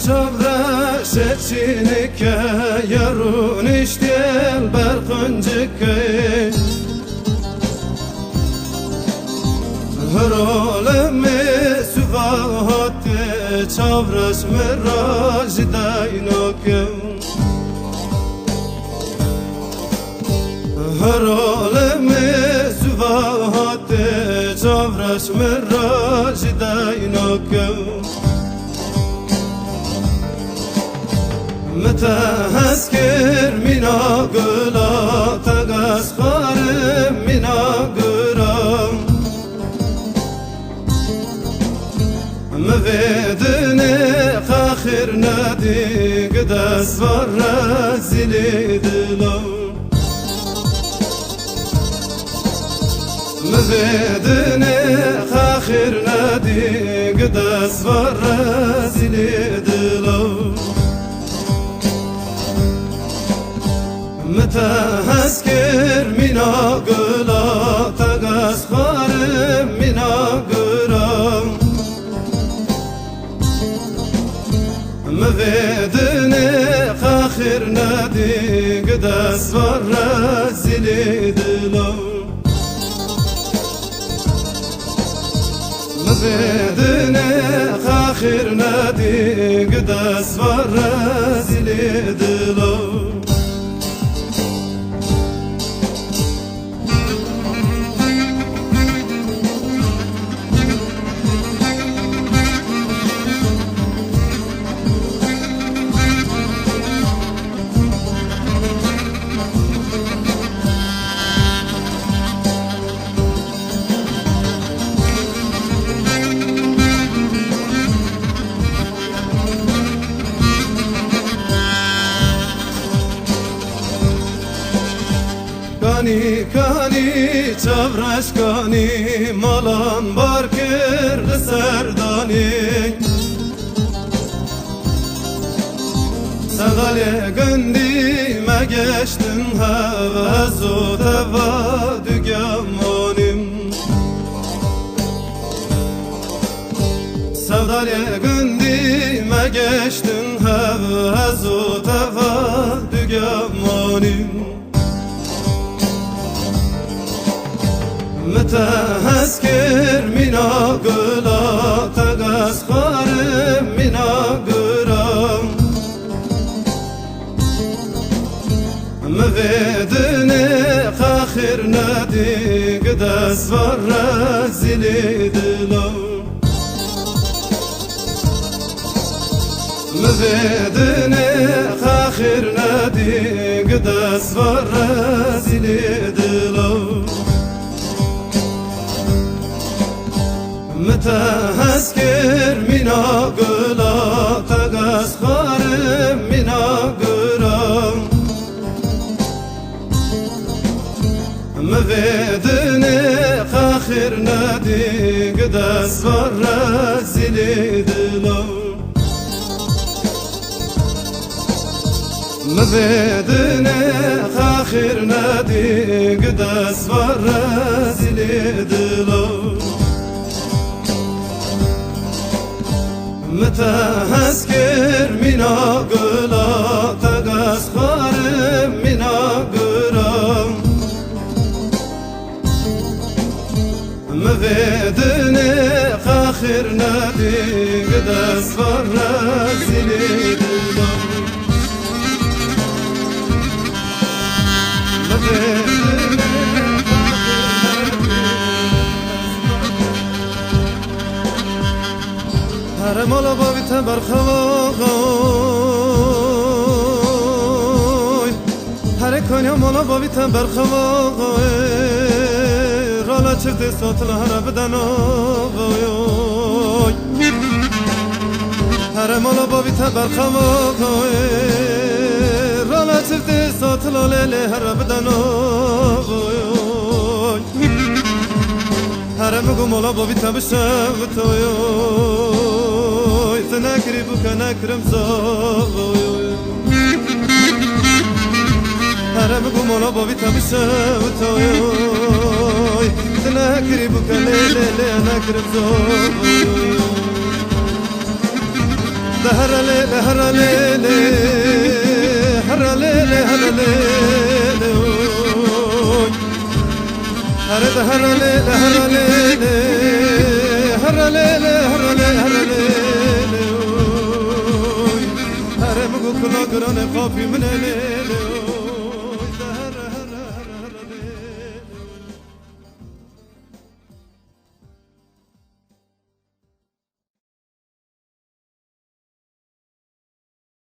Çavra şeçinike yarun iştel berkıncike Hırolemi süvahatte çavraş meraj daynokim Hırolemi süvahatte çavraş meraj daynokim متهسكر منا قلا تغسخر منا قرام مفيدني خاخر نادي قدس ورزلي دلو مفيدني خاخر نادي قدس ورزلي دلو متهسكر منا قلا تغسخر منا قرام مفيدني خاخر نادي قدس ورزلي دلو مفيدني خاخر نادي قدس ورزلي دلو Kani kani çavraş kani malan barkir serdani Sedale gündime geçtin hevezu tevadü gemanim Sedale gündime geçtin hevezu tevadü gemanim متهسكر منا قلا تغسخر منا قرام مفيدني خاخر نادي قدس ورزلي دلو مفيدني خاخر نادي قدس ورزلي دلو متهسكر منا قلا تغسخر منا قرام مفيدني خاخر نادي قدس ورزلي دلو مفيدني خاخر نادي قدس ورزلي دلو متهسكر منا قلا تغسخر منا قرام مفيدني خاخر نادي قدس ورزلي دلو هر مالا با بیت برخواهی هر کنیا مالا با بیت برخواهی رالا چفت ساتل هر بدن آغای هر مالا بابی تبر خواهی رالا چفت ساتلا لیلی هر بدنو هر مگو مالا بابی تبشم توی تنکری بو که نکرم زوی هر مگو مالا بابی تبشم توی تنکری بو که لیلی نکرم زوی هر لیلی هر لیلی هر لیلی هر لیلی هر ده هر لیلی هر لیلی هر لیلی هر لیلی هر لیلی هر مگو کلا گران خافی من لیلی